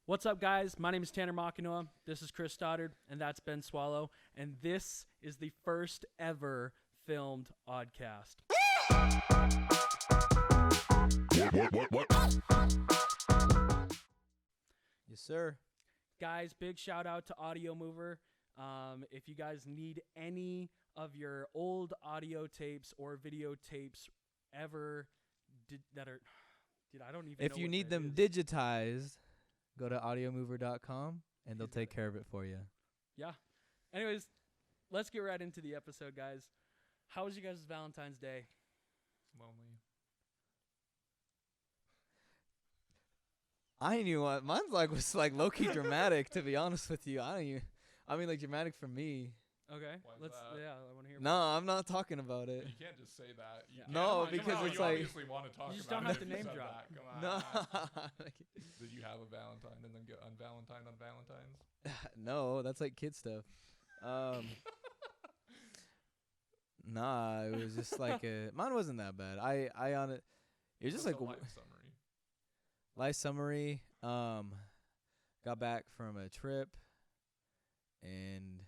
What's up, guys? My name is Tanner Makinoa. This is Chris Stoddard, and that's Ben Swallow. And this is the first ever filmed Oddcast. What? Yes, sir. Guys, big shout out to Audio Mover. If you guys need any of your old audio tapes or videotapes ever I don't even know If you what need that them is. digitized, go to audiomover.com and they'll take care of it for you. Yeah. Anyways, let's get right into the episode, guys. How was you guys' Valentine's Day? Lonely. I ain't even want mine's was low key dramatic, to be honest with you. Like dramatic for me. Okay. Why is Let's that? Yeah, I want to hear No, I'm not talking about it. You can't just say that. You Yeah. can't. No, Come on, because you it's like- obviously want to talk You just about don't have it to if you name said drop. that. Come No. on. Did you have a Valentine and then get unvalentine on Valentine's? No, that's like kid stuff. Nah, it was just mine wasn't that bad. I on it. It was just What's like a life summary. life summary. Got back from a trip, and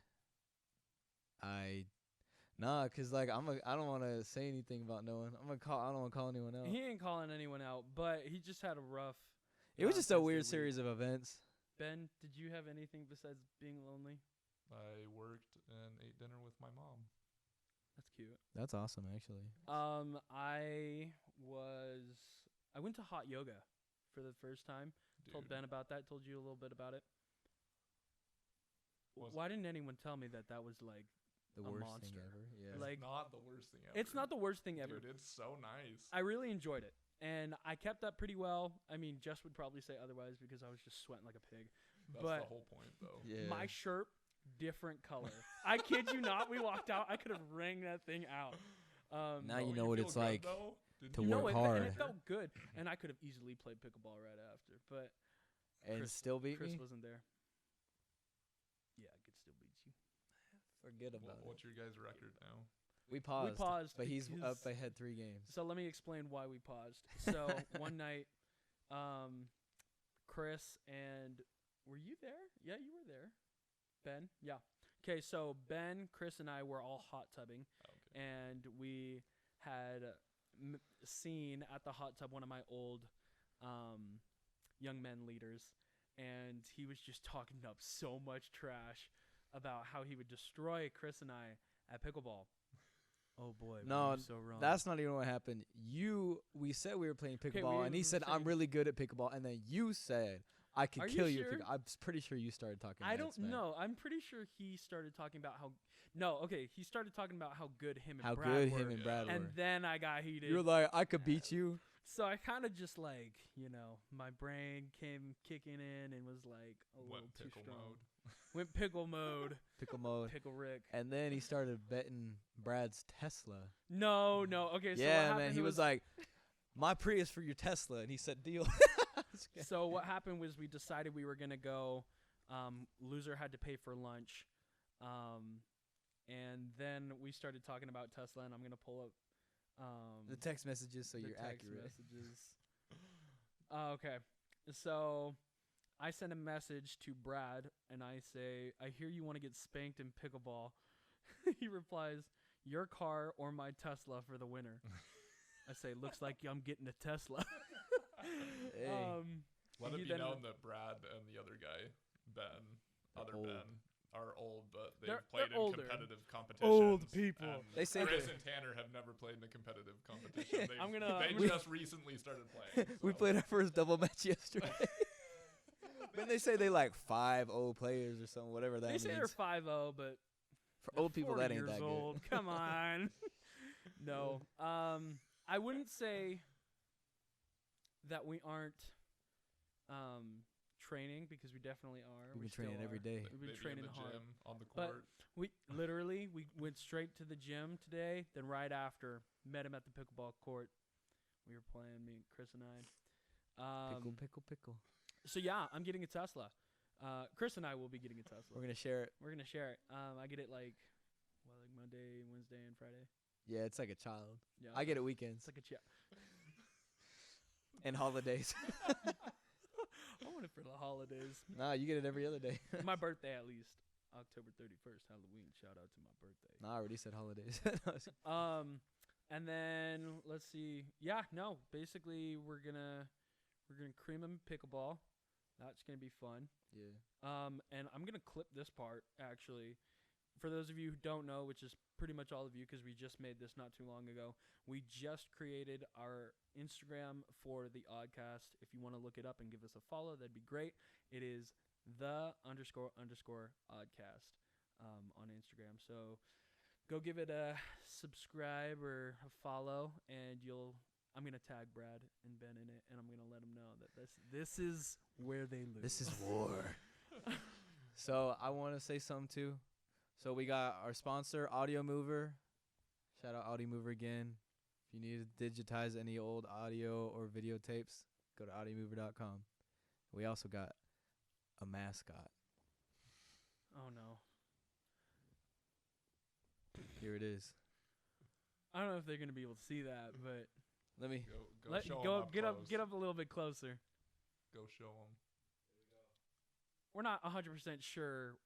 I don't want to say anything about no one. I don't want to call anyone out. He ain't calling anyone out, but he just had a rough. It was just a Valentine's Day weird week. series of events. Ben, did you have anything besides being lonely? I worked and ate dinner with my mom. That's cute. That's awesome, actually. I went to hot yoga for the first time. Told Dude. Ben about that. Told you a little bit about it. Was- Why didn't anyone tell me that was like The a worst monster. thing ever. Yeah. It's like- not the worst thing ever. It's not the worst thing ever. Dude, it's so nice. I really enjoyed it, and I kept up pretty well. I mean, Jess would probably say otherwise because I was just sweating like a pig. That's but- the whole point, though. Yeah. My shirt, different color. I kid you not. We walked out. I could have wrung that thing out. Now Don't you know what feel it's good, like though? Didn't to you work no, feel hard. And it felt good, and I could have easily played pickleball right after, but and Chris- still beat Chris me. wasn't there. Yeah, I could still beat you. Forget about it. What's your guys' record now? We paused. paused but he's because- up ahead 3 games. So let me explain why we paused. So one night, Chris and were you there? Yeah, you were there. Ben? Yeah. Okay, so Ben, Chris, and I were all hot tubbing, Okay. and we had seen at the hot tub one of my old young men leaders, and he was just talking up so much trash about how he would destroy Chris and I at pickleball. Oh boy, No, were you so wrong. That's not even what happened. We said we were playing pickleball, and he were said, "I'm saying- really good at pickleball," and then you said, "I could Are you kill you." sure? I'm pretty sure you started talking. I mad don't smack. know. I'm pretty sure he started talking about how. No, okay. He started talking about how good him and How Brad good were, him and Brad and were. then I got heated. You were like, "I could beat you." So I kind of just my brain came kicking in and was like a little Went too pickle strong. mode. Went pickle mode. Pickle mode. Pickle Rick. And then he started betting Brad's Tesla. No. Okay. So what Yeah, happened man. He was like, "My Prius for your Tesla," and he said, "Deal." So what happened was we decided we were gonna go. Loser had to pay for lunch, and then we started talking about Tesla. And I'm gonna pull up The text messages, so the you're text accurate. messages. Okay, so I send a message to Brad, and I say, "I hear you want to get spanked in pickleball." He replies, "Your car or my Tesla for the winner." I say, "Looks like I'm getting a Tesla." Hey. Let he it be then- known that Brad and the other guy, old. Ben, are old, but they've They're played in older. competitive competitions. Old people. and They say Chris that- and Tanner have never played in a competitive competition. I'm They gonna- just recently started playing. We so. played our first double match yesterday. When they say they like 5 old players or something, whatever that They means. say they're 5-0, but For they're old people, 40 that ain't years that old. Come on. No. I wouldn't say that we aren't training, because we definitely are. We've We been training still every are. day. We've been Maybe training in the hard. gym, on the But- court. We went straight to the gym today. Then right after, met him at the pickleball court. We were playing, me, Chris and I. Pickle. So yeah, I'm getting a Tesla. Chris and I will be getting a Tesla. We're gonna share it. We're gonna share it. I get it like Monday, Wednesday, and Friday. Yeah, it's like a child. Yeah, I get it weekends It's like a and holidays. I want it for the holidays. Nah, you get it every other day. My birthday, at least. October 31st, Halloween. Shout out to my birthday. Nah, I already said holidays. And then let's see. Yeah, no. Basically, we're gonna cream them pickleball. That's gonna be fun. Yeah. And I'm gonna clip this part actually. For those of you who don't know, which is pretty much all of you, because we just made this not too long ago. We just created our Instagram for the Oddcast. If you want to look it up and give us a follow, that'd be great. It is __Oddcast on Instagram. So go give it a subscribe or a follow, and I'm gonna tag Brad and Ben in it, and I'm gonna let them know that this is where they lose. This is war. So I want to say something too. So we got our sponsor, Audio Mover. Shout out Audio Mover again. If you need to digitize any old audio or video tapes, go to audiomover.com. We also got a mascot. Oh no. Here it is. I don't know if they're gonna be able to see that, but Let me. Go show 'em up get close. up a little bit closer. Go show them. We're not 100% sure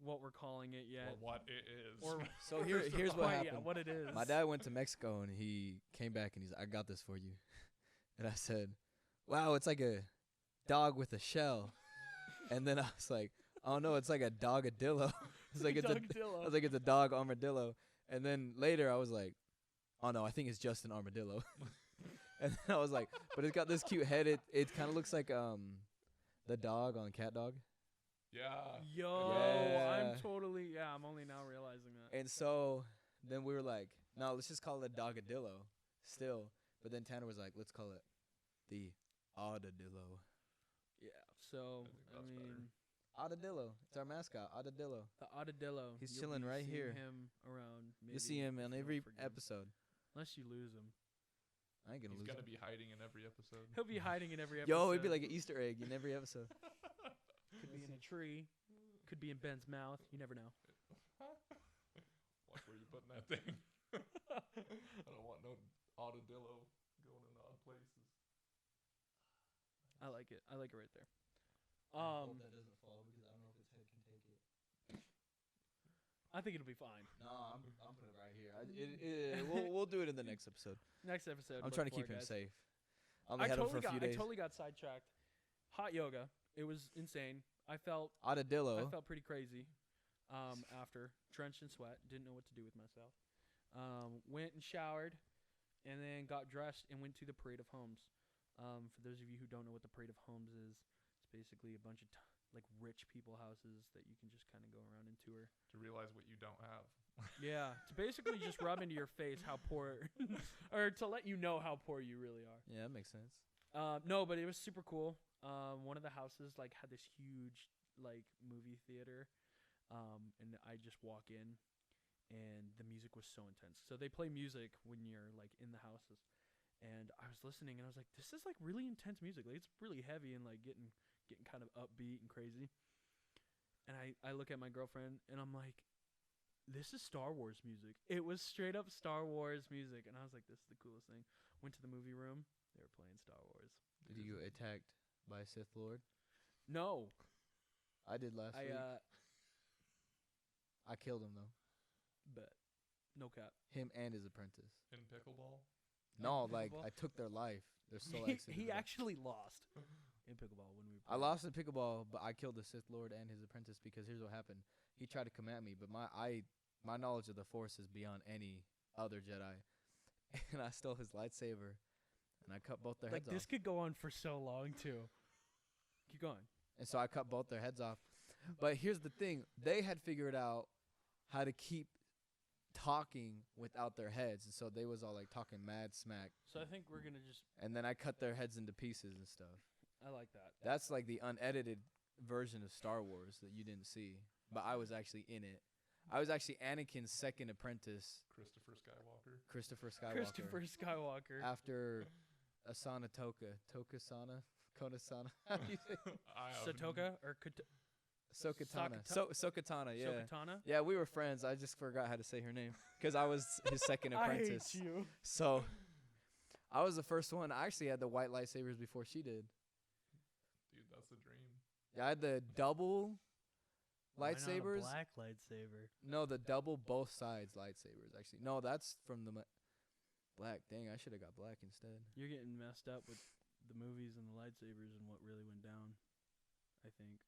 what we're calling it yet. Or what it is. Or So here's what happened. Yeah, what it is. My dad went to Mexico and he came back and he's like, I got this for you. And I said, wow, it's like a dog with a shell. And then I was like, oh no, it's like a dogadillo. It's like I was like, it's a dog armadillo. And then later I was like, oh no, I think it's just an armadillo. And then I was like, but it's got this cute head. It kind of looks like the dog on Cat Dog. Yeah. Yo, Yeah. I'm only now realizing that. And so then we were like, no, let's just call it a dogadillo still. But then Tanner was like, let's call it the Oddadillo. Yeah, so, I think that's better. Oddadillo. It's our mascot, Oddadillo. The Oddadillo. He's you'll chilling be right seeing here. him around. You'll see him maybe on if you every don't forget him. episode. Unless you lose him. I ain't gonna He's lose gonna him. be hiding in every episode. He'll be hiding in every episode. Yo, it'd be like an Easter egg in every episode. Could be in a tree. Could be in Ben's mouth. You never know. Watch where you putting that thing. I don't want no Oddadillo going in odd places. I like it. I like it right there. I hope that doesn't fall because I don't know if its head can take it. I think it'll be fine. No, I'm putting it right here. We'll do it in the next episode. Next episode. I'm look trying to for keep it, him guys. safe. I only had him for a few days. I totally got sidetracked. Hot yoga. It was insane. I felt Oddadillo. pretty crazy after, drenched in sweat. Didn't know what to do with myself. Went and showered, and then got dressed and went to the Parade of Homes. For those of you who don't know what the Parade of Homes is, it's basically a bunch of like rich people houses that you can just kind of go around and tour. To realize what you don't have. Yeah, to basically just rub into your face how poor, or to let you know how poor you really are. Yeah, that makes sense. No, but it was super cool. One of the houses like had this huge like movie theater, and I just walk in, and the music was so intense. So they play music when you're like in the houses, and I was listening, and I was like, this is like really intense music. Like it's really heavy and like getting kind of upbeat and crazy. And I look at my girlfriend, and I'm like, this is Star Wars music. It was straight up Star Wars music, and I was like, this is the coolest thing. Went to the movie room. They were playing Star Wars. Did you get attacked by a Sith Lord? No. I did last week. I killed him though. But no cap. Him and his apprentice. In pickleball? No, In like pickleball? I took their life. Their soul He exited. actually lost in pickleball when we. I lost in pickleball, but I killed the Sith Lord and his apprentice because here's what happened. He tried to come at me, but my knowledge of the Force is beyond any other Jedi, and I stole his lightsaber, and I cut both their Like heads this off. could go on for so long too. Keep going. And so I cut both their heads off. But here's the thing: they had figured out how to keep talking without their heads, and so they was all like talking mad smack. So I think we're gonna just. And then I cut their heads into pieces and stuff. I like that. That's like the unedited version of Star Wars that you didn't see, but I was actually in it. I was actually Anakin's second apprentice, Christopher Skywalker. Christopher Skywalker. Christopher Skywalker. After Asana Tokasana, Konasana. How do you say? Satoka or Sokatana. Sokatana, yeah. Sokatana. Yeah, we were friends. I just forgot how to say her name because I was his second apprentice. I hate you. So I was the first one. I actually had the white lightsabers before she did. Dude, that's the Yeah, I had the double Why not a lightsabers. black lightsaber. No, the double both sides lightsabers. Actually, no, that's from the black. Dang, I should have got black instead. You're getting messed up with the movies and the lightsabers and what really went down, I think.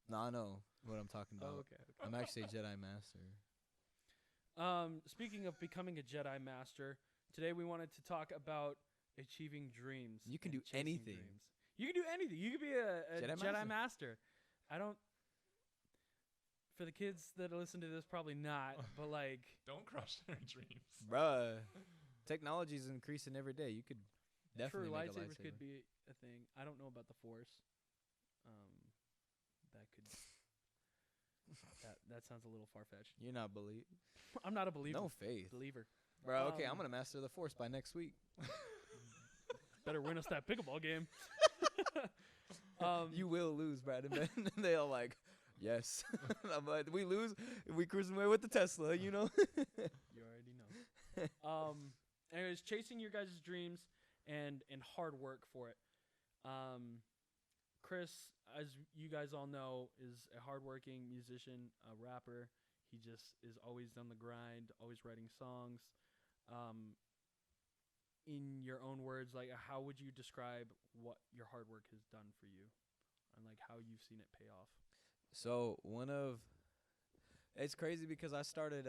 No, I know what I'm talking about. Oh, okay. I'm actually a Jedi Master. Speaking of becoming a Jedi Master, today we wanted to talk about achieving dreams. You can and do chasing anything. dreams. You can do anything. You could be a Jedi Jedi Master. I don't. For the kids that listen to this, probably not. But like, Don't crush their dreams. Bruh, technology's increasing every day. You could definitely true, make a lightsabers lightsaber. could be a thing. I don't know about the Force. That could. That sounds a little far fetched. You're not believe. I'm not a believer. No faith, Believer. bro. Okay, I'm Um, gonna master the Force by next week. Better win us that pickleball game. You will lose, Brad. And then they all like, yes. I'm like, we lose. We cruising away with the Tesla, you know. You already know. Anyways, chasing your guys' dreams and hard work for it. Chris, as you guys all know, is a hardworking musician, a rapper. He just is always on the grind, always writing songs. In your own words, like how would you describe what your hard work has done for you, and like how you've seen it pay off? So it's crazy because I started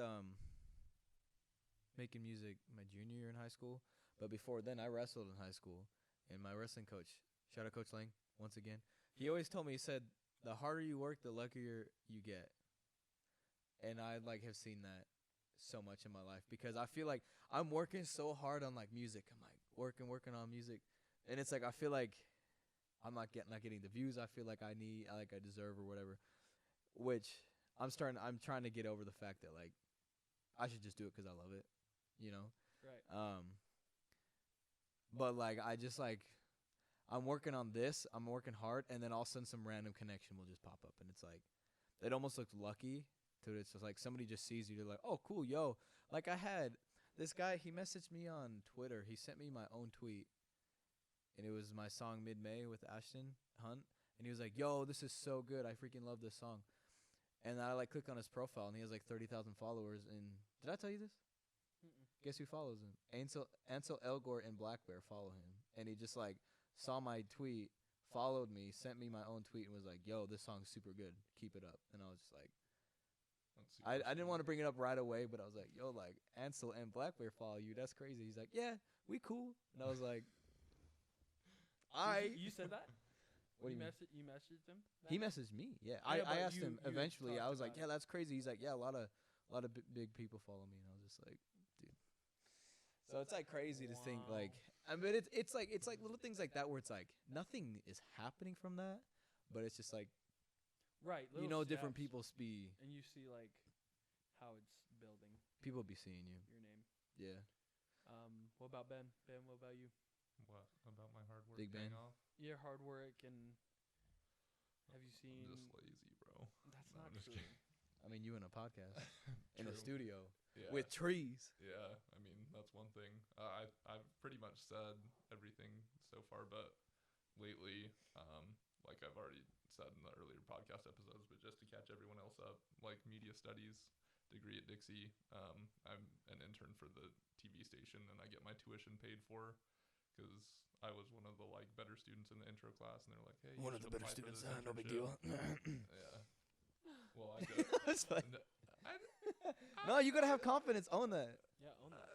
making music my junior year in high school, but before then I wrestled in high school, and my wrestling coach, shout out Coach Lang once again, he always told me, he said, the harder you work, the luckier you get. And I like have seen that so much in my life because I feel like I'm working so hard on like music. I'm like working on music, and it's like I feel like I'm not getting the views I feel like I deserve or whatever. Which I'm trying to get over the fact that like I should just do it because I love it, you know. Right. But like I just like I'm working on this. I'm working hard, and then all of a sudden some random connection will just pop up, and it's like it almost looks lucky. It's just like somebody just sees you. They're like, oh, cool, yo. Like I had this guy, he messaged me on Twitter. He sent me my own tweet, and it was my song Mid-May with Ashton Hunt. And he was like, yo, this is so good. I freaking love this song. And I like click on his profile, and he has like 30,000 followers. And did I tell you this? Mm-mm. Guess who follows him? Ansel Elgort and Black Bear follow him. And he just like saw my tweet, followed me, sent me my own tweet, and was like, yo, this song's super good. Keep it up. And I was just like, I didn't want to bring it up right away, but I was like, yo, like, Ansel and Black Bear follow you. That's crazy. He's like, yeah, we cool. And I was like, You said that? What do you mean? You messaged him? He messaged me. Yeah, Yeah, I but asked him you eventually. I talked was like, about yeah, that's crazy. He's like, yeah, a lot of big people follow me. And I was just like, dude. So it's like crazy to think Wow. like, I mean, it's like little things like that where it's like nothing is happening from that, but it's just like, Right. you little know, different steps, people be and you see like how it's building people be seeing you. your name. Yeah. What about Ben? Ben, what about you? What about my hard work Big paying Ben. off? Your hard work, and have you seen? I'm just lazy, bro. That's No, not I'm just true. I mean, you in a podcast in a True. studio Yeah. with trees. Yeah, I mean that's one thing. I've pretty much said everything so far, but lately, like I've already said in the earlier podcast episodes, but just to catch everyone else up, like media studies degree at Dixie. I'm an intern for the TV station, and I get my tuition paid for because I was one of the like better students in the intro class, and they're like, "Hey, you should apply for this internship." Yeah. Well, I get. It's like, N- I, no, you gotta have confidence. Own that. Yeah, own that.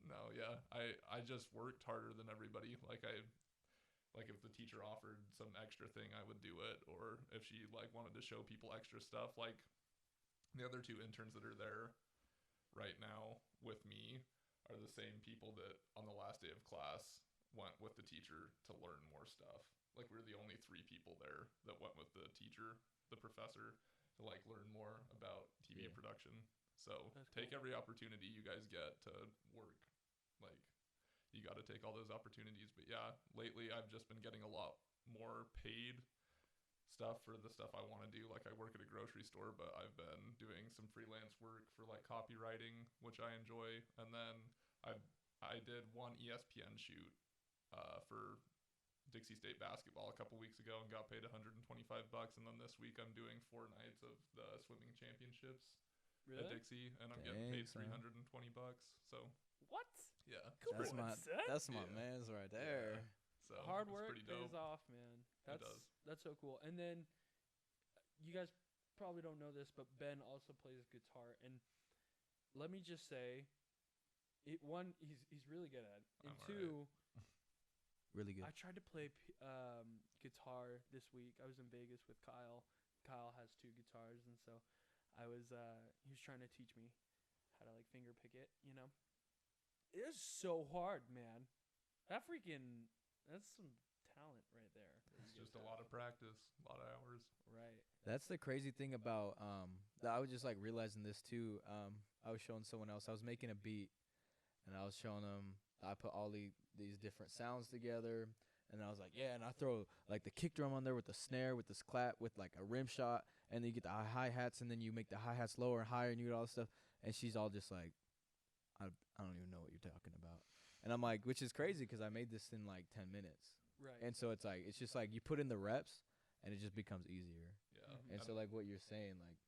No, yeah. I just worked harder than everybody. Like if the teacher offered some extra thing, I would do it. Or if she like wanted to show people extra stuff, like the other two interns that are there right now with me are the same people that on the last day of class went with the teacher to learn more stuff. Like we're the only 3 people there that went with the teacher, the professor, to like learn more about TV Yeah. production. So That's take cool. every opportunity you guys get to work. Like you got to take all those opportunities. But yeah, lately I've just been getting a lot more paid stuff for the stuff I want to do. Like I work at a grocery store, but I've been doing some freelance work for like copywriting, which I enjoy. And then I did one ESPN shoot for Dixie State basketball a couple weeks ago and got paid $125, and then this week I'm doing 4 nights of the swimming championships at Dixie, and I'm getting paid $320. So what? yeah, That's my Yeah. man's right there. so Hard it's work pretty dope. pays off, man. It does. That's so cool. And then you guys probably don't know this, but Ben also plays guitar, and let me just say, he's really good at it. And I'm two, Really good. I tried to play guitar this week. I was in Vegas with Kyle. Kyle has 2 guitars, and so I was he was trying to teach me how to like finger pick it, you know. It is so hard, man. That's some talent right there. It's just a lot of practice, a lot of hours. Right. That's the crazy thing about that I was just like realizing this too. I was showing someone else. I was making a beat, and I was showing them. I put all these different sounds together, and I was like, yeah, and I throw like the kick drum on there with the snare, with this clap, with like a rim shot, and then you get the hi-hats, and then you make the hi-hats lower and higher, and you get all this stuff. And she's all just like, I don't even know what you're talking about. And I'm like, which is crazy because I made this in like 10 minutes. Right. And so it's just like you put in the reps, and it just becomes easier. Yeah. Mhm. And so like what you're saying, like,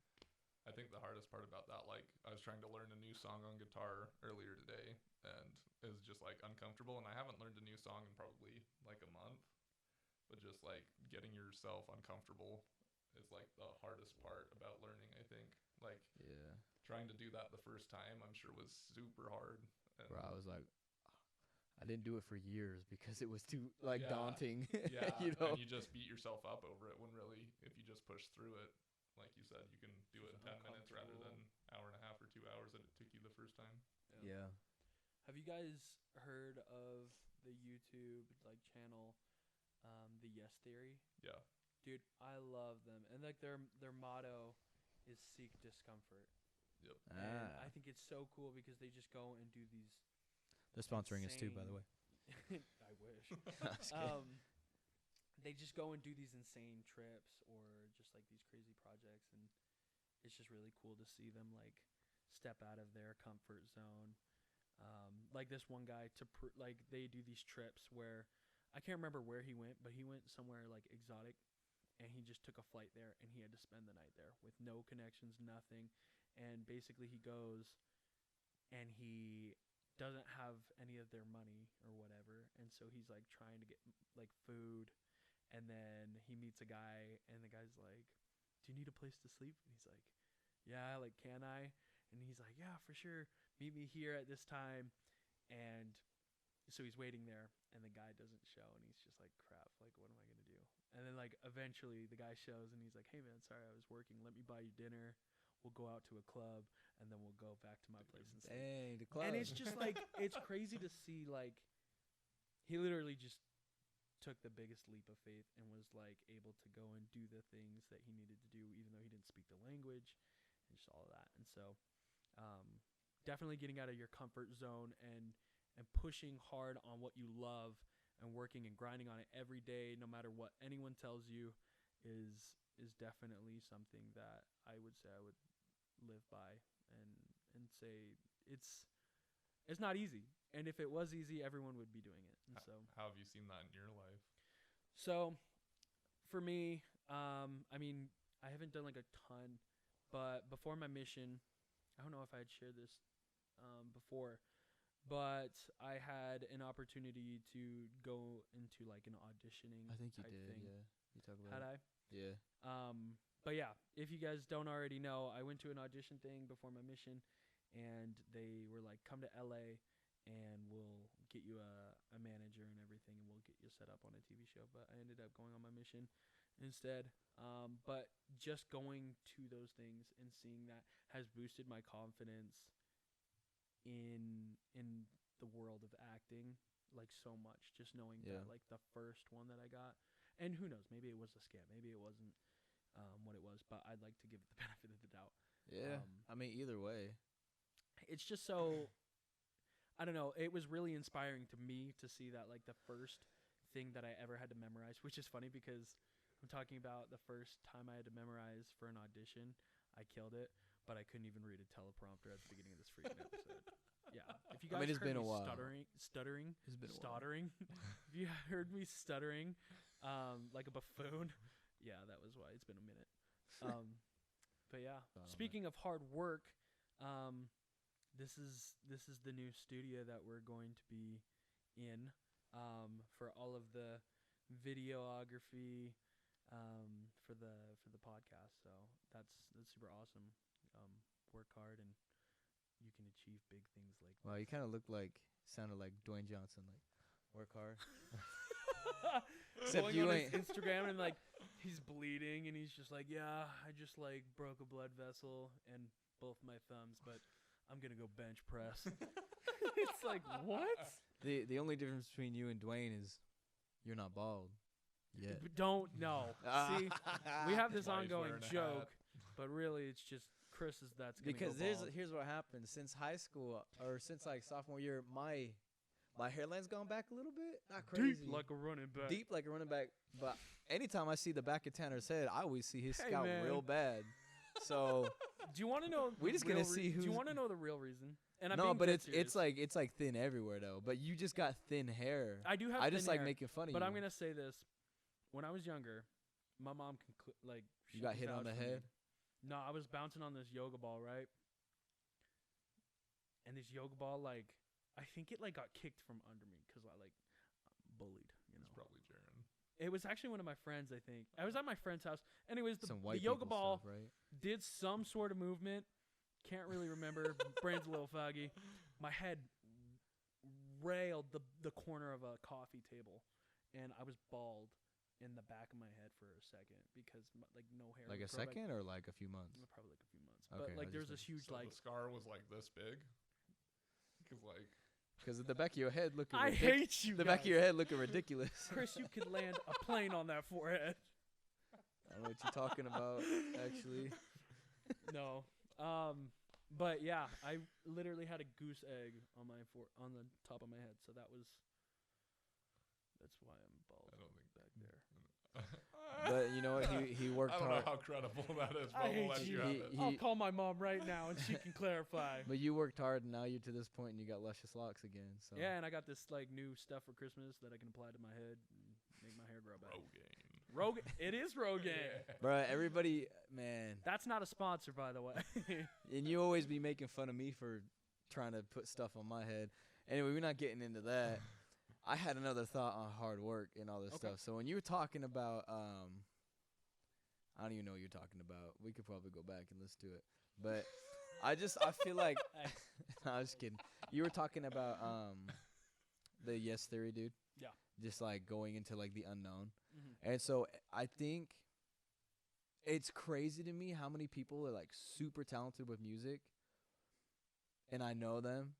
I think the hardest part about that, like, I was trying to learn a new song on guitar earlier today, and it was just, like, uncomfortable, and I haven't learned a new song in probably, like, a month, but just, like, getting yourself uncomfortable is, like, the hardest part about learning, I think. Like, yeah. trying to do that the first time, I'm sure was super hard. And Bro, I was like, I didn't do it for years because it was too, like, Yeah. daunting. yeah, You know? and you just beat yourself up over it when really, if you just push through it, like you said, you can do it in 10 minutes rather than hour and a half or 2 hours that it took you the first time. Yeah. Have you guys heard of the YouTube like channel, the Yes Theory? Yeah. Dude, I love them, and like their motto is seek discomfort. Yep. And I think it's so cool because they just go and do these. They're sponsoring us too, by the way. I wish. I'm just kidding. They just go and do these insane trips or just like these crazy projects, and it's just really cool to see them like step out of their comfort zone. Like this one guy like they do these trips where I can't remember where he went, but he went somewhere like exotic, and he just took a flight there, and he had to spend the night there with no connections, nothing, and basically he goes and he doesn't have any of their money or whatever, and so he's like trying to get like food. And then he meets a guy, and the guy's like, do you need a place to sleep? And he's like, yeah, like, can I? And he's like, yeah, for sure. Meet me here at this time. And so he's waiting there, and the guy doesn't show, and he's just like, crap, like, what am I going to do? And then, like, eventually the guy shows, and he's like, hey, man, sorry, I was working. Let me buy you dinner. We'll go out to a club, and then we'll go back to my place and sleep. Dang, the club. And it's just, like, it's crazy to see, like, he literally just took the biggest leap of faith and was like able to go and do the things that he needed to do even though he didn't speak the language and just all of that. And so definitely getting out of your comfort zone and pushing hard on what you love and working and grinding on it every day no matter what anyone tells you is definitely something that I would say I would live by and say it's not easy. And if it was easy, everyone would be doing it. And so, how have you seen that in your life? So, for me, I mean, I haven't done like a ton, but before my mission, I don't know if I had shared this before, but I had an opportunity to go into like an auditioning. I think you type did, thing. yeah. You talk about Had I? Yeah. But yeah, if you guys don't already know, I went to an audition thing before my mission, and they were like, come to LA, and we'll get you a manager and everything, and we'll get you set up on a TV show. But I ended up going on my mission instead. But just going to those things and seeing that has boosted my confidence in the world of acting like so much. Just knowing that like the first one that I got, and who knows, maybe it was a scam, maybe it wasn't what it was, but I'd like to give it the benefit of the doubt. Yeah. I mean, either way. It's just so, I don't know, it was really inspiring to me to see that like the first thing that I ever had to memorize, which is funny because I'm talking about the first time I had to memorize for an audition. I killed it, but I couldn't even read a teleprompter at the beginning of this freaking episode. Yeah, if you I guys mean, it's heard been a me while. stuttering, It's been a while. stuttering, if you heard me stuttering, like a buffoon, yeah, that was why. It's been a minute. But yeah, Oh, speaking of hard work, this is the new studio that we're going to be in, for all of the videography, for the podcast. So that's super awesome. Work hard and you can achieve big things like Wow, you kind of sounded like Dwayne Johnson. Like, work hard. Except going you on ain't. his Instagram and like he's bleeding and he's just like, yeah, I just like broke a blood vessel and both my thumbs, but I'm gonna go bench press. It's like, what? The only difference between you and Dwayne is you're not bald yet. Don't know. See, we have this That's why he's ongoing wearing a joke, hat. but really it's just Chris is that's gonna Because go bald. here's what happened. Since high school or since like sophomore year, my hairline's gone back a little bit. Not crazy. Deep like a running back. Deep like a running back. But anytime I see the back of Tanner's head, I always see his Hey, scalp man. real bad. So Do you want to know? We the just gonna real see Do you who's- want to know the real reason? And I'm no, being but dead it's serious. it's like thin everywhere though. But you just got thin hair. I do have. I just thin like hair, making fun of But you. I'm gonna say this: when I was younger, my mom can like. You she got can hit on vouch the for me. head? No, I was bouncing on this yoga ball, right? And this yoga ball, like, I think it like got kicked from under me because I like bullied. You It's know, probably Jaren. it was actually one of my friends. I think I was at my friend's house. Anyways, the Some white yoga people ball stuff, right? did some sort of movement. Can't really remember. Brain's a little foggy. My head railed the corner of a coffee table, and I was bald in the back of my head for a second because like no hair. Like would a grow back. second or like a few months? Probably like a few months. Okay, But like I there's just this huge So like. the scar was like this big. Because like Because at the back of your head looking I ridiculous. hate you. The back of guys. your head looking ridiculous. Chris, you could land a plane on that forehead. I don't know what you're talking about, actually. No. But yeah, I literally had a goose egg on on the top of my head, so that's why I'm bald I don't think back there. But you know what? He worked I don't hard. know how credible that is, I but we'll hate let you. you have He- it. I'll call my mom right now and she can clarify. But you worked hard, and now you're to this point, and you got luscious locks again. So Yeah, and I got this like new stuff for Christmas that I can apply to my head and make my hair grow back. Rogaine. It is Rogaine. Yeah. Bruh, everybody, man, That's not a sponsor, by the way. and you always be making fun of me for trying to put stuff on my head. Anyway, we're not getting into that. I had another thought on hard work and all this Okay. stuff. So when you were talking about, I don't even know what you're talking about. We could probably go back and listen to it. But I feel like, no, I was just kidding. You were talking about the yes theory, dude. Yeah. Just like going into like the unknown. Mhm. And so I think it's crazy to me how many people are like super talented with music, and I know them,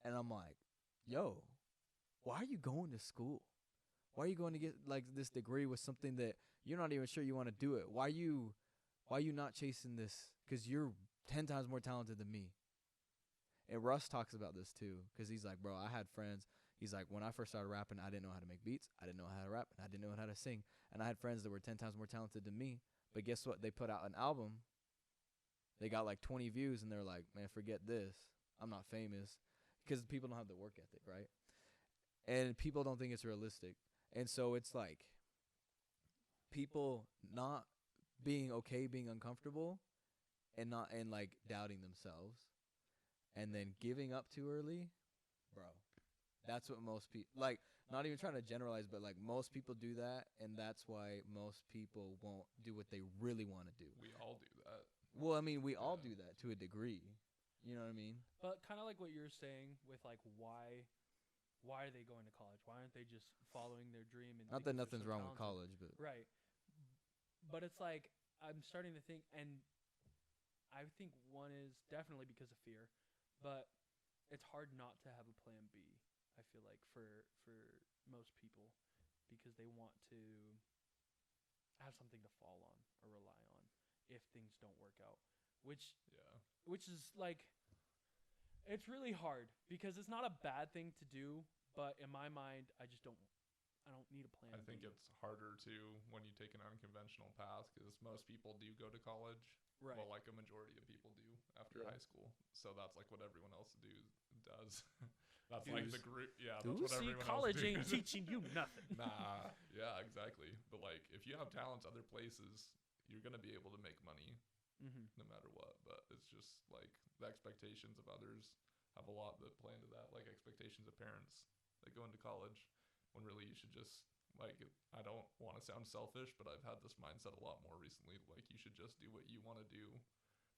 and I'm like, yo, why are you going to school? Why are you going to get like this degree with something that you're not even sure you want to do it? Why are you not chasing this? Because you're 10 times more talented than me. And Russ talks about this too, because he's like, bro, I had friends. He's like, when I first started rapping, I didn't know how to make beats. I didn't know how to rap. And I didn't know how to sing. And I had friends that were 10 times more talented than me. But guess what? They put out an album. They got like 20 views, and they're like, man, forget this. I'm not famous. Because people don't have the work ethic, right? And people don't think it's realistic. And so it's like people not being okay, being uncomfortable, and like doubting themselves, and then giving up too early, bro. That's what most people like. Not even trying to generalize, but like most people do that, and that's why most people won't do what they really want to do. We all do that. Well, I mean, we all Yeah. do that to a degree. You know what I mean? But kind of like what you're saying with like why are they going to college? Why aren't they just following their dream? And Not that because they're nothing's so wrong with talented? college, but Right. But it's like I'm starting to think, and I think one is definitely because of fear, but it's hard not to have a plan B. I feel like for most people, because they want to have something to fall on or rely on if things don't work out, which Yeah. is like it's really hard because it's not a bad thing to do, but in my mind I don't need a plan I think B. it's harder to when you take an unconventional path because most people do go to college Right. Well, like a majority of people do after Yeah. high school. So that's like what everyone else does. That's Dues. like the group. Yeah, that's Dues? what See, everyone college else ain't does. teaching you nothing. Nah, yeah, exactly. But like, if you have talents other places, you're gonna be able to make money Mm-hmm. no matter what. But it's just like the expectations of others have a lot that play into that. Like expectations of parents that go into college, when really you should just like. I don't want to sound selfish, but I've had this mindset a lot more recently. Like you should just do what you want to do.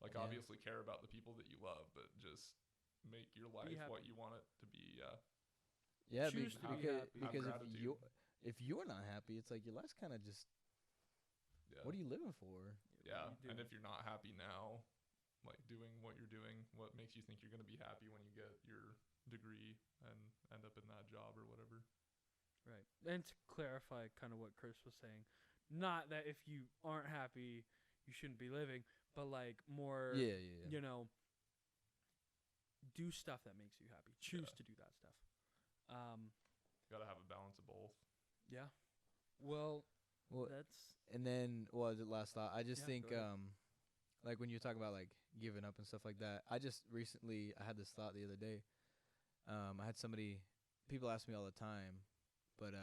Like Yeah. obviously care about the people that you love, but just make your life happy. what you want it to be. Yeah. Yeah, Choose to be because happy. Have because gratitude. if you're not happy, it's like your life's kind of just Yeah. what are you living for? Yeah, What do you and do? if you're not happy now, like doing what you're doing, what makes you think you're going to be happy when you get your degree and end up in that job or whatever? Right. And to clarify kind of what Chris was saying, not that if you aren't happy, you shouldn't be living, but like more, Yeah. you know, do stuff that makes you happy. Choose Yeah. to do that stuff. Got to have a balance of both. Yeah. Well, Well, that's and then the last thought. I just Yeah, think go ahead. like when you talk about like giving up and stuff like that. I just recently I had this thought the other day. I had people ask me all the time, but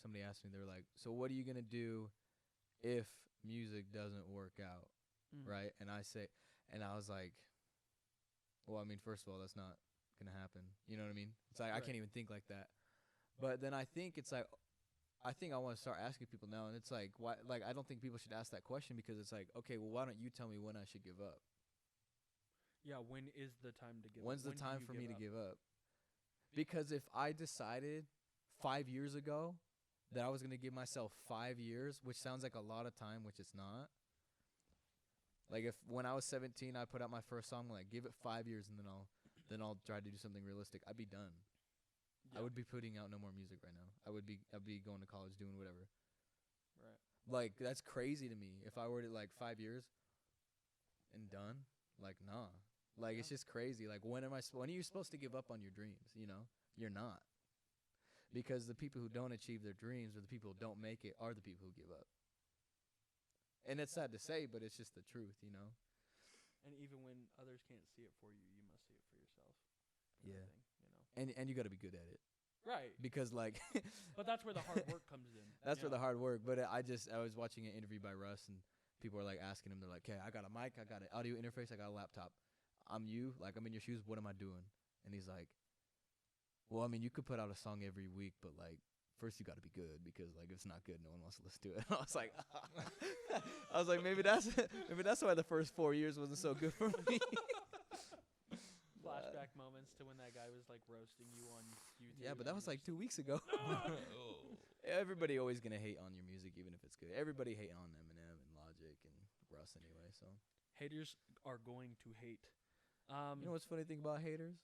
somebody asked me, they were like, "So what are you gonna do if music doesn't work out?" mm, Right? And I was like, well, I mean, first of all, that's not gonna happen. You know what I mean? It's like I Right. can't even think like that. But then I think it's like I think I want to start asking people now, and it's like why? Like I don't think people should ask that question because it's like, okay, well, why don't you tell me when I should give up? Yeah. When is the time to give? When's up? the When do time you for me to up? give up? Because if I decided 5 years ago that I was gonna give myself 5 years, which sounds like a lot of time, which it's not. Like if when I was 17, I put out my first song, like give it 5 years, and then I'll try to do something realistic. I'd be done. Yeah. I would be putting out no more music right now. I'd be going to college doing whatever. Right. Like that's crazy to me. If I were to like 5 years and done, like nah. Like it's Yeah. just crazy. Like when are you supposed to give up on your dreams? You know, you're not. Because the people who don't achieve their dreams or the people who don't make it are the people who give up. And it's sad to say, but it's just the truth, you know. And even when others can't see it for you, you must see it for yourself. Yeah. Thing, you know. And you got to be good at it Right. because like But that's where the hard work comes in. that's you where know? the hard work. But I was watching an interview by Russ, and people were like asking him, they're like, "Okay, I got a mic, I got an audio interface, I got a laptop. I'm you, like I'm in your shoes. What am I doing?" And he's like, "Well, I mean, you could put out a song every week, but like first you got to be good because like if it's not good, no one wants to listen to it." I was like, maybe that's why the first 4 years wasn't so good for me. Flashback moments to when that guy was like roasting you on YouTube. Yeah, but that and was you like 2 weeks ago. Oh. Everybody always gonna hate on your music, even if it's good. Everybody hate on Eminem and Logic and Russ anyway. So haters are going to hate. you know what's the funny thing about haters?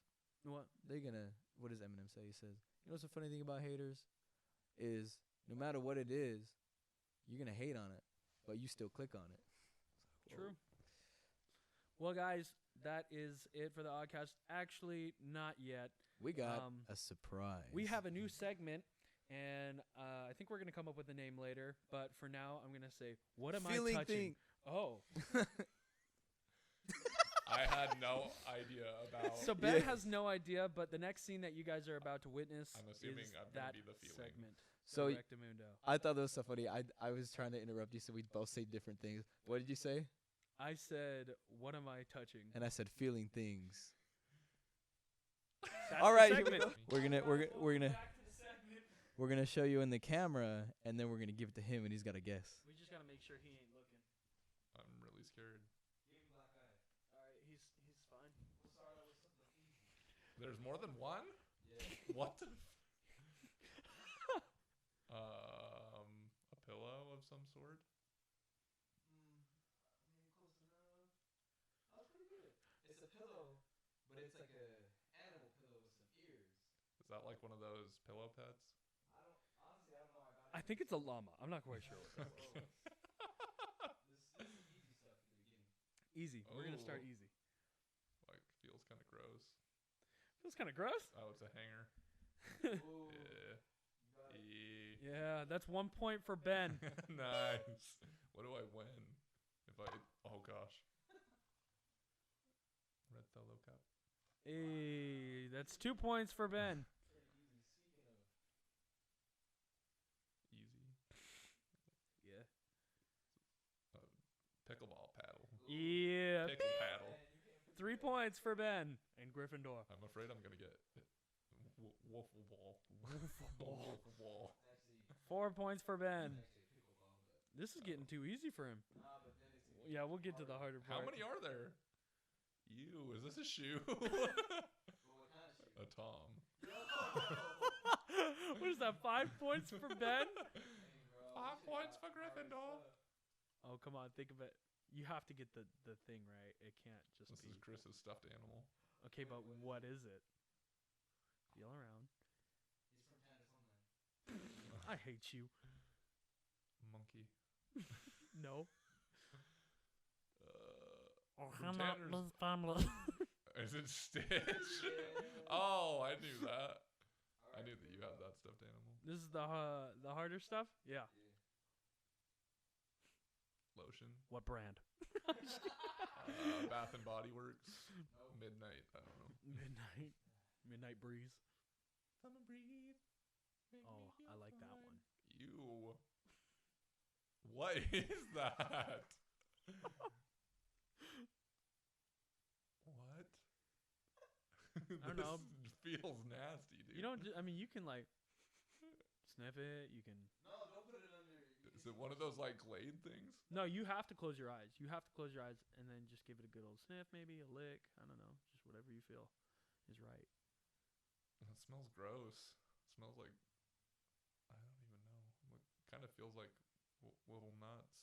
What? They're gonna. What does Eminem say? He says, "You know what's the funny thing about haters is no matter what it is, you're gonna hate on it, but you still click on it." True. Well, guys, that is it for the Oddcast. Actually, not yet. We got Um, a surprise. We have a new segment, and I think we're gonna come up with a name later. But for now, I'm gonna say, "What am feeling I touching?" thing. Oh, I had no idea about. so Ben Yeah. has no idea, but the next scene that you guys are about to witness I'm assuming is I'm gonna that be the feeling. segment. So Correctamundo. I thought that was so funny. I was trying to interrupt you, so we both say different things. What did you say? I said, "What am I touching?" And I said feeling things. That's All the right, here we segment. go. We're gonna Back to the segment. we're gonna show you in the camera, and then we're gonna give it to him, and he's gotta guess. We just gotta make sure he ain't looking. I'm really scared. All right, he's fine. We'll start out with something easy. There's more than one? Yeah. What the? A pillow of some sort? It's a pillow, but it's like a animal pillow with some ears. Is that like one of those pillow pets? Honestly, I don't know. I think it's a llama. I'm not quite sure. This is easy stuff at the beginning. Easy. We're gonna start Ooh. easy. Like feels kind of gross. Feels kind of gross. Oh, it's a hanger. Ooh, Yeah. you got it. Yeah, that's 1 point for Ben. Nice. What do I win if I? Oh gosh. Solo cup. Hey, that's 2 points for Ben. Easy. Yeah. Pickleball paddle. Yeah. Pickle paddle. 3 points for Ben and Gryffindor. I'm afraid I'm gonna get waffle ball. Ball. Waffle ball. 4 points for Ben. This is getting too easy for him. Yeah, we'll get to the harder part. How many are there? Ew, is this a shoe? A Tom. What is that? 5 points for Ben? 5 points for Gryffindor. Oh, come on. Think of it. You have to get the thing right. It can't just This be. is Chris's stuffed animal. Okay, but what is it? Feel around. I hate you. Monkey. No. From Tanner's- Is it Stitch? Oh, I knew that. I knew that you had that stuffed animal. This is the harder stuff? Yeah. Lotion. What brand? Bath and Body Works. Midnight. I don't know. Midnight Breeze. Summer breeze. Oh, I like that one. You. What is that? What? I don't know. This feels nasty, dude. You don't. I mean, you can like sniff it. You can. Is it one of those like Glade things? No, you have to close your eyes. You have to close your eyes and then just give it a good old sniff, maybe a lick. I don't know, just whatever you feel is right. It smells gross. It smells like I don't even know. It kind of feels like little nuts.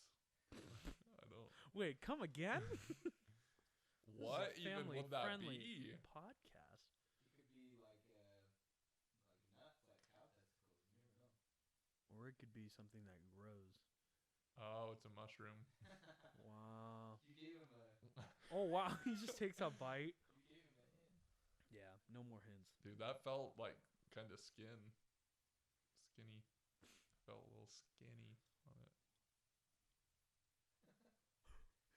I don't. Wait, come again? What even would that be? Podcast. It could be like nuts, like cow testicles. You never know. Or it could be something that grows. Oh, it's a mushroom. Wow. You gave him a. Oh wow, he just takes a bite. You gave him a hint. Yeah, no more hints. Dude, that felt like kind of skinny. Felt a little skinny on it.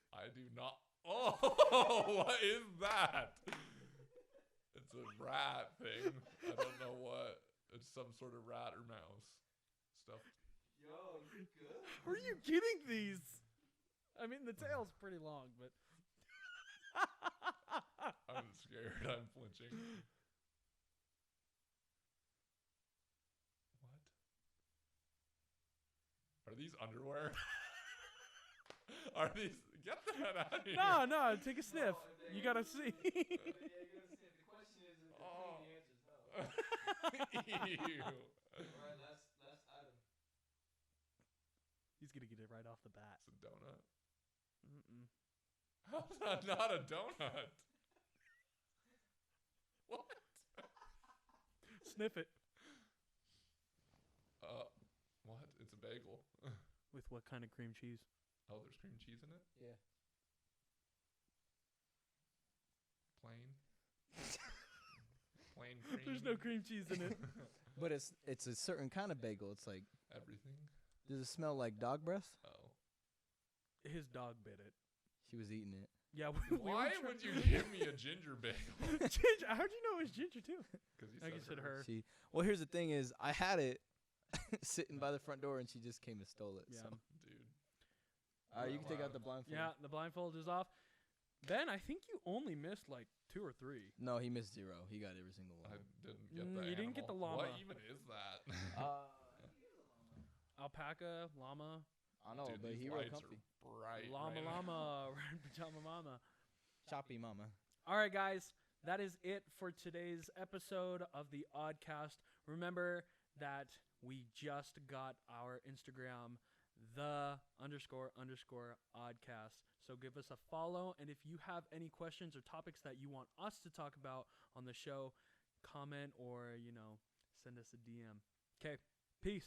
I do not. Oh, what is that? It's a rat thing. I don't know what. It's some sort of rat or mouse stuff. Yo, you good? Where are you getting these? I mean, the tail's pretty long, but. I'm scared. I'm flinching. What? Are these underwear? Are these? Get that out of here. No, take a sniff. You gotta see. Yeah, you gotta say. The question is, if Oh. the answer is no. Ew. Alright, last item. He's gonna get it right off the bat. It's a donut. Mm-mm. How's that not a donut? What? Sniff it. What? It's a bagel. With what kind of cream cheese? Oh, there's cream cheese in it? Yeah. Plain? Plain cream? There's no cream cheese in it. But it's a certain kind of bagel. It's like, Everything? does it smell like dog breath? Oh. His dog bit it. She was eating it. Yeah. Why would you give me a ginger bagel? Ginger? How'd you know it was ginger too? Because you I guess said it her. She. Well, here's the thing: is I had it sitting by the front door, and she just came and stole it. Yeah. So. Dude. All right, you can take Wow. out the blindfold. Yeah, the blindfold is off. Ben, I think you only missed like 2 or 3. No, he missed 0. He got every single I one. didn't get the You didn't get the animal. What llama. even is that? Alpaca, llama, I know, Dude, but these he real lights comfy. are bright. llama, right now. llama, red pajama mama. Choppy mama. All right, guys, that is it for today's episode of the Oddcast. Remember that we just got our Instagram, __Oddcast. So give us a follow, and if you have any questions or topics that you want us to talk about on the show, comment or, send us a DM. Okay, peace.